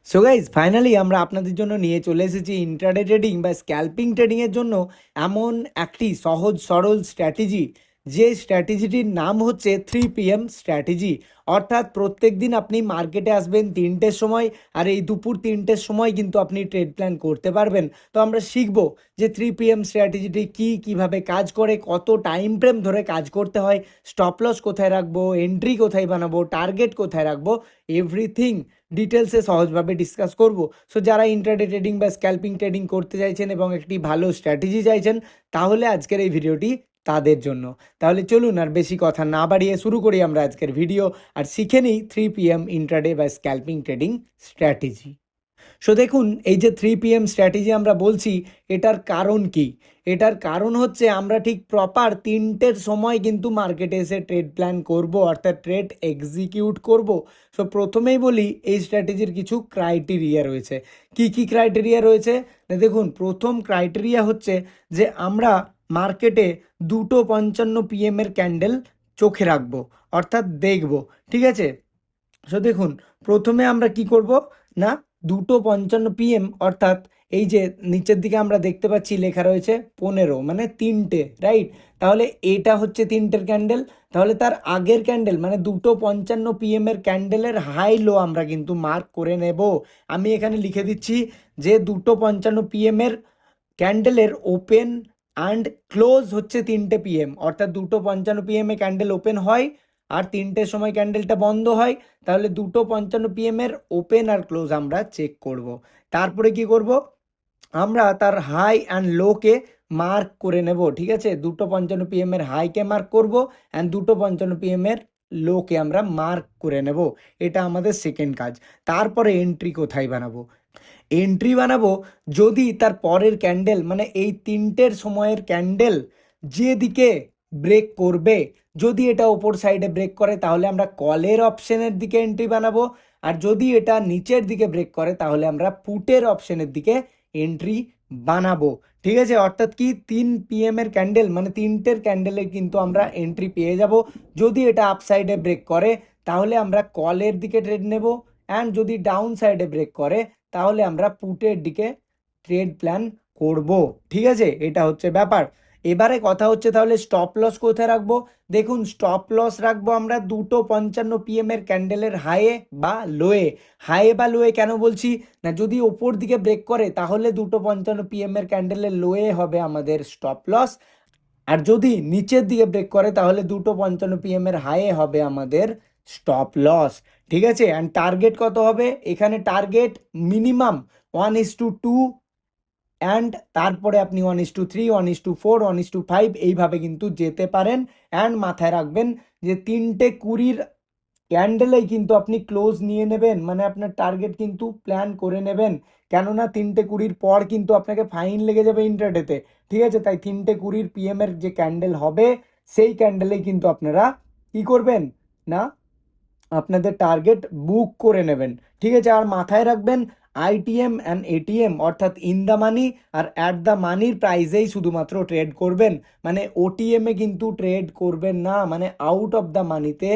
So guys finally আমরা আপনাদের জন্য নিয়ে চলে এসেছি ইন্ট্রাডে ট্রেডিং বা স্ক্যাল্পিং ট্রেডিংয়ের জন্য এমন একটি সহজ সরল স্ট্র্যাটেজি, যে স্ট্র্যাটেজিটির নাম হচ্ছে 3 PM স্ট্র্যাটেজি। অর্থাৎ প্রত্যেক দিন আপনি মার্কেটে আসবেন 3টের সময়, আর এই দুপুর 3টের সময় কিন্তু আপনি ট্রেড প্ল্যান করতে পারবেন। তো আমরা শিখব যে 3 PM স্ট্র্যাটেজিটি কী, কীভাবে কাজ করে, কত টাইম ফ্রেম ধরে কাজ করতে হয়, স্টপ লস কোথায় রাখবো, এন্ট্রি কোথায় বানাবো, টার্গেট কোথায় রাখবো, এভরিথিং ডিটেলসে সহজভাবে ডিসকাস করব। সো যারা ইন্ট্রাডে ট্রেডিং বা স্ক্যাল্পিং ট্রেডিং করতে চাইছেন এবং একটি ভালো স্ট্র্যাটেজি চাইছেন, তাহলে আজকের এই ভিডিওটি তাদের জন্য। তাহলে চলুন আর বেশি কথা না বাড়িয়ে শুরু করি আমরা আজকের ভিডিও, আর শিখে নিই 3 PM ইন্ট্রাডে বা স্ক্যাল্পিং ট্রেডিং স্ট্র্যাটেজি। সো দেখুন, এই যে 3 PM স্ট্র্যাটেজি আমরা বলছি, এটার কারণ কি? এটার কারণ হচ্ছে আমরা ঠিক প্রপার 3টের সময় কিন্তু মার্কেটে এসে ট্রেড প্ল্যান করব, অর্থাৎ ট্রেড এক্সিকিউট করব। সো প্রথমেই বলি, এই স্ট্র্যাটেজির কিছু ক্রাইটেরিয়া রয়েছে। কি কি ক্রাইটেরিয়া রয়েছে? না দেখুন, প্রথম ক্রাইটেরিয়া হচ্ছে যে আমরা মার্কেটে 2:55 PM ক্যান্ডেল চোখে রাখবো, অর্থাৎ দেখব। ঠিক আছে? সো দেখুন, প্রথমে আমরা কি করব না, 2:55 PM, অর্থাৎ এই যে নিচের দিকে আমরা দেখতে পাচ্ছি লেখা রয়েছে 15, মানে 3টে, রাইট? তাহলে এটা হচ্ছে 3টের ক্যান্ডেল। তাহলে তার আগের ক্যান্ডেল মানে 2:55 PM ক্যান্ডেলের হাই লো আমরা কিন্তু মার্ক করে নেব। আমি এখানে লিখে দিচ্ছি যে 2:55 PM ক্যান্ডেলের ওপেন অ্যান্ড ক্লোজ হচ্ছে 3টে PM, অর্থাৎ 2:55 PM ক্যান্ডেল ওপেন হয় আর 3টের সময় ক্যান্ডেলটা বন্ধ হয়। তাহলে 2:55 PM ওপেন আর ক্লোজ আমরা চেক করব। তারপরে কি করব, আমরা তার হাই অ্যান্ড লোকে মার্ক করে নেব। ঠিক আছে? 2:55 PM হাইকে মার্ক করব অ্যান্ড 2:55 PM লোকে আমরা মার্ক করে নেব। এটা আমাদের সেকেন্ড কাজ। তারপরে এন্ট্রি কোথায় বানাবো? এন্ট্রি বানাবো যদি তার পরের ক্যান্ডেল মানে এই 3টের সময়ের ক্যান্ডেল যেদিকে ব্রেক করবে, যদি এটা ওপর সাইডে ব্রেক করে তাহলে আমরা কলের অপশনের দিকে এন্ট্রি বানাবো, আর যদি এটা নিচের দিকে ব্রেক করে তাহলে আমরা পুটের অপশনের দিকে এন্ট্রি বানাবো। ঠিক আছে? অর্থাৎ কি, 3 PM ক্যান্ডেল মানে 3টের ক্যান্ডেলে কিন্তু আমরা এন্ট্রি পেয়ে যাব। যদি এটা আপ সাইডে ব্রেক করে তাহলে আমরা কলের দিকে ট্রেড নেব, অ্যান্ড যদি ডাউন সাইডে ব্রেক করে তাহলে আমরা পুটের দিকে ট্রেড প্ল্যান করব। ঠিক আছে? এটা হচ্ছে ব্যাপার। এবারে কথা হচ্ছে তাহলে স্টপ লস কোথায় রাখবো? দেখুন, স্টপ লস রাখবো আমরা 2:55 PM ক্যান্ডেলের হাইয়ে বা লোয়ে। হাইয়ে বা লোয়ে কেন বলছি না, যদি ওপর দিকে ব্রেক করে তাহলে 2:55 PM ক্যান্ডেলের লোয়ে হবে আমাদের স্টপ লস, আর যদি নিচের দিকে ব্রেক করে তাহলে 2:55 PM হাইয়ে হবে আমাদের স্টপ লস। ঠিক আছে? অ্যান্ড টার্গেট কত হবে? এখানে টার্গেট মিনিমাম 1:2, অ্যান্ড তারপরে আপনি 1:3, 1:4, 1:5 এইভাবে কিন্তু যেতে পারেন। অ্যান্ড মাথায় রাখবেন যে 3:20 ক্যান্ডেলেই কিন্তু আপনি ক্লোজ নিয়ে নেবেন, মানে আপনার টার্গেট কিন্তু প্ল্যান করে নেবেন। কেননা 3:20 পর কিন্তু আপনাকে ফাইন লেগে যাবে ইন্ট্রাডেতে। ঠিক আছে? তাই 3:20 PM যে ক্যান্ডেল হবে সেই ক্যান্ডেলেই কিন্তু আপনারা কি করবেন না, আপনাদের টার্গেট বুক করে নেবেন। ঠিক আছে? আর মাথায় রাখবেন, আইটিএম অ্যান্ড এটিএম অর্থাৎ ইন দ্য মানি আর অ্যাট দ্য মানির প্রাইসেই শুধুমাত্র ট্রেড করবেন, মানে ওটিএমে কিন্তু ট্রেড করবেন না, মানে আউট অফ দ্য মানিতে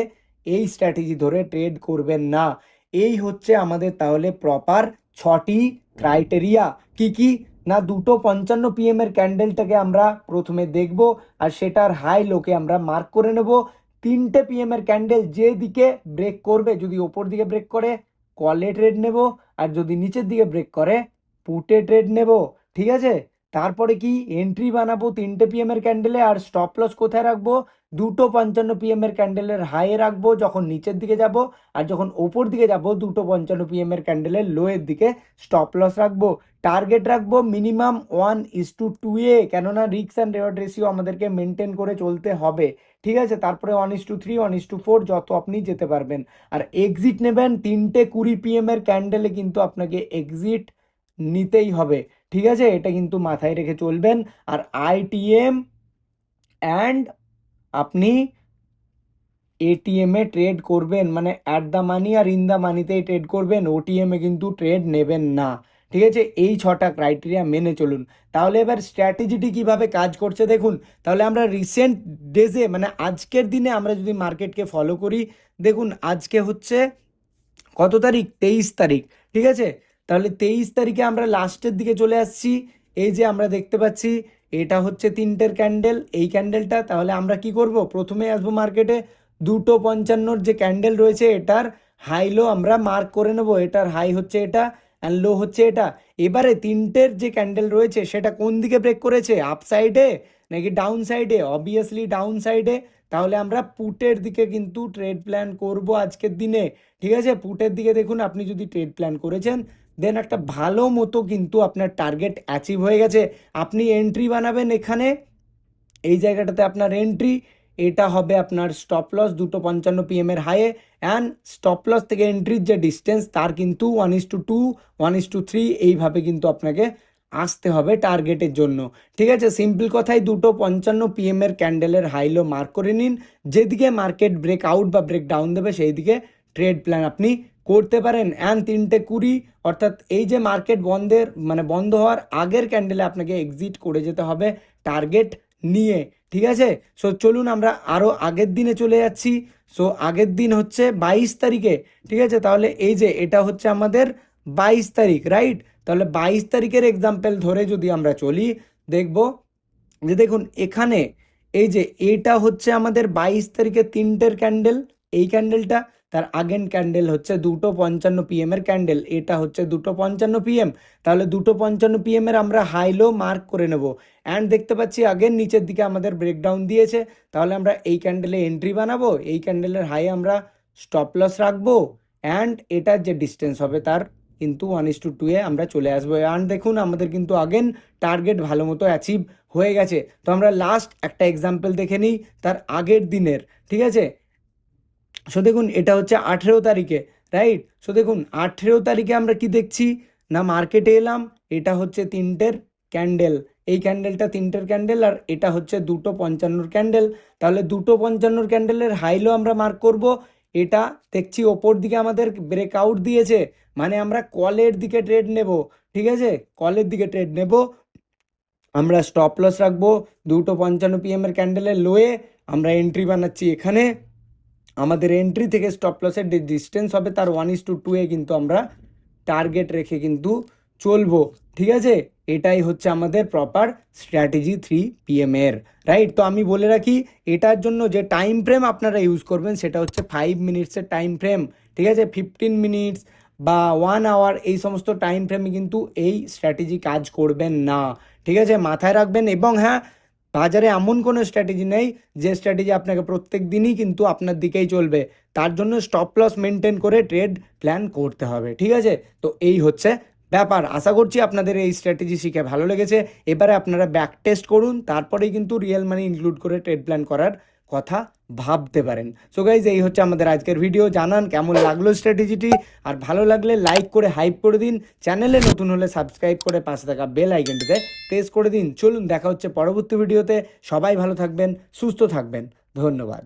এই স্ট্র্যাটেজি ধরে ট্রেড করবেন না। এই হচ্ছে আমাদের তাহলে প্রপার 6টি ক্রাইটেরিয়া। কি কি না, 2:55 ক্যান্ডেলটাকে আমরা প্রথমে দেখব, আর সেটার হাই লোকে আমরা মার্ক করে নেব। 3টে PM ক্যান্ডেল যেদিকে ব্রেক করবে, যদি ওপর দিকে ব্রেক করে কলে ট্রেড নেব, আর যদি নিচের দিকে ব্রেক করে পুটে ট্রেড নেব। ঠিক আছে? তারপরে কি এন্ট্রি বানাবো 3টে PM ক্যান্ডেলে, আর স্টপ লস কোথায় রাখবো? 2:55 ক্যান্ডেলের হাইয়ে রাখবো যখন নিচের দিকে যাব, আর যখন ওপর দিকে যাব 2:55 ক্যান্ডেলের লোয়ের দিকে স্টপ লস রাখবো। টার্গেট রাখবো মিনিমাম 1:2, কেননা রিস্ক অ্যান্ড রেওয়ার্ড রেশিও আমাদেরকে মেনটেন করে চলতে হবে। ঠিক আছে? তারপরে 1:3, 1:4 যত আপনি যেতে পারবেন। আর এক্সিট নেবেন 3:20 PM ক্যান্ডেলে, কিন্তু আপনাকে এক্সিট নিতেই হবে। ঠিক আছে? এটা কিন্তু মাথায় রেখে চলবেন। আর আইটিএম অ্যান্ড আপনি এটিএমে ট্রেড করবেন, মানে অ্যাট দ্য মানি আর ইন দ্য মানিতেই ট্রেড করবেন, ওটিএমে কিন্তু ট্রেড নেবেন না। ঠিক আছে? এই 6টা ক্রাইটেরিয়া মেনে চলুন। তাহলে এবার স্ট্র্যাটেজিটি কিভাবে কাজ করছে দেখুন। তাহলে আমরা রিসেন্ট ডেজে মানে আজকের দিনে আমরা যদি মার্কেটকে ফলো করি, দেখুন আজকে হচ্ছে কত তারিখ? 23 তারিখ। ঠিক আছে, তাহলে 23 তারিখে আমরা লাস্টের দিকে চলে আসছি। এই যে আমরা দেখতে পাচ্ছি এটা হচ্ছে 3টের ক্যান্ডেল, এই ক্যান্ডেলটা। তাহলে আমরা কি করব? প্রথমে আসবো মার্কেটে 2:55 যে ক্যান্ডেল রয়েছে এটার হাই লো আমরা মার্ক করে নেব। এটার হাই হচ্ছে এটা অ্যান্ড লো হচ্ছে এটা। এবারে 3টের যে ক্যান্ডেল রয়েছে সেটা কোন দিকে ব্রেক করেছে? আপ সাইডে নাকি ডাউন সাইডে? অবভিয়াসলি ডাউন সাইডে। তাহলে আমরা পুটের দিকে কিন্তু ট্রেড প্ল্যান করব আজকের দিনে। ঠিক আছে, পুটের দিকে দেখুন, আপনি যদি ট্রেড প্ল্যান করেছেন দেন একটা ভালো মতো কিন্তু আপনার টার্গেট অ্যাচিভ হয়ে গেছে। আপনি এন্ট্রি বানাবেন এখানে, এই জায়গাটাতে আপনার এন্ট্রি, এটা হবে আপনার স্টপ লস 2:55 PM এর হাইয়ে। অ্যান্ড স্টপ লস থেকে এন্ট্রির যে ডিস্টেন্স তার কিন্তু 1:2 1:3 এইভাবে কিন্তু আপনাকে আসতে হবে টার্গেটের জন্য। ঠিক আছে, সিম্পল কথাই 2:55 PM এর ক্যান্ডেলের হাইলো মার্ক করে নিন। যেদিকে মার্কেট ব্রেক আউট বা ব্রেক ডাউন দেবে সেই দিকে ট্রেড প্ল্যান আপনি করতে পারেন। অ্যান্ড 3:20 অর্থাৎ এই যে মার্কেট বন্ধ হওয়ার আগের ক্যান্ডেলে আপনাকে এক্সিট করে যেতে হবে টার্গেট নিয়ে। ঠিক আছে, সো চলুন আমরা আরও আগের দিনে চলে যাচ্ছি। সো আগের দিন হচ্ছে 22 তারিখে। ঠিক আছে, তাহলে এই যে এটা হচ্ছে আমাদের 22 তারিখ, রাইট? তাহলে 22 তারিখের এক্সাম্পল ধরে যদি আমরা চলি, দেখব যে দেখুন এখানে এই যে এটা হচ্ছে আমাদের 22 তারিখে 3টের ক্যান্ডেল, এই ক্যান্ডেলটা। তার আগের ক্যান্ডেল হচ্ছে 2:55 PM এর ক্যান্ডেল, এটা হচ্ছে 2:55 PM। তাহলে 2:55 PM এর আমরা হাই লো মার্ক করে নেব। অ্যান্ড দেখতে পাচ্ছি আগের নিচের দিকে আমাদের ব্রেকডাউন দিয়েছে। তাহলে আমরা এই ক্যান্ডেলে এন্ট্রি বানাবো, এই ক্যান্ডেলের হাই আমরা স্টপ লস রাখবো। অ্যান্ড এটার যে ডিস্টেন্স হবে তার কিন্তু 1:2 আমরা চলে আসবো। অ্যান্ড দেখুন আমাদের কিন্তু আগেন টার্গেট ভালো মতো অ্যাচিভ হয়ে গেছে। তো আমরা লাস্ট একটা এক্সাম্পল দেখে নিই তার আগের দিনের। ঠিক আছে, সো দেখুন এটা হচ্ছে 18 তারিখে, রাইট? সো দেখুন 18 তারিখে আমরা কি দেখছি না, মার্কেটে এলাম, এটা হচ্ছে 3টের ক্যান্ডেল, এই ক্যান্ডেলটা 3টের ক্যান্ডেল, আর এটা হচ্ছে 2:55 ক্যান্ডেল। তাহলে 2:55 ক্যান্ডেলের হাইলো আমরা মার্ক করব। এটা দেখছি ওপর দিকে আমাদের ব্রেকআউট দিয়েছে, মানে আমরা কলের দিকে ট্রেড নেব। ঠিক আছে, কলের দিকে ট্রেড নেব। আমরা স্টপ লস রাখবো 2:55 PM এর ক্যান্ডেলের লোয়ে। আমরা এন্ট্রি বানাচ্ছি এখানে, আমাদের এন্ট্রি থেকে স্টপ লসের ডিস্টেন্স হবে তার 1:2 কিন্তু আমরা টার্গেট রেখে কিন্তু চলবো। ঠিক আছে, এটাই হচ্ছে আমাদের প্রপার স্ট্র্যাটেজি 3 PM এর, রাইট? তো আমি বলে রাখি এটার জন্য যে টাইম ফ্রেম আপনারা ইউজ করবেন সেটা হচ্ছে 5 মিনিটসের টাইম ফ্রেম। ঠিক আছে, 15 মিনিটস বা 1 আওয়ার এই সমস্ত টাইম ফ্রেমে কিন্তু এই স্ট্র্যাটেজি কাজ করবেন না। ঠিক আছে, মাথায় রাখবেন। এবং হ্যাঁ, বাজারে এমন কোনো স্ট্র্যাটেজি নেই যে স্ট্র্যাটেজি আপনাকে প্রত্যেক দিনই কিন্তু আপনার দিকেই চলবে। তার জন্য স্টপ লস মেনটেন করে ট্রেড প্ল্যান করতে হবে। ঠিক আছে, তো এই হচ্ছে ব্যাপার। আশা করছি আপনাদের এই স্ট্র্যাটেজি শিখে ভালো লেগেছে। এবারে আপনারা ব্যাক টেস্ট করুন, তারপরেই কিন্তু রিয়েল মানি ইনক্লুড করে ট্রেড প্ল্যান করার কথা ভাবতে পারেন। সো গাইজ, এই হচ্ছে আমাদের আজকের ভিডিও। জানান কেমন লাগলো স্ট্র্যাটেজিটি, আর ভালো লাগলে লাইক করে হাইপ করে দিন। চ্যানেলে নতুন হলে সাবস্ক্রাইব করে পাশে থাকা বেল আইকনটিতে প্রেস করে দিন। চলুন দেখা হচ্ছে পরবর্তী ভিডিওতে। সবাই ভালো থাকবেন, সুস্থ থাকবেন, ধন্যবাদ।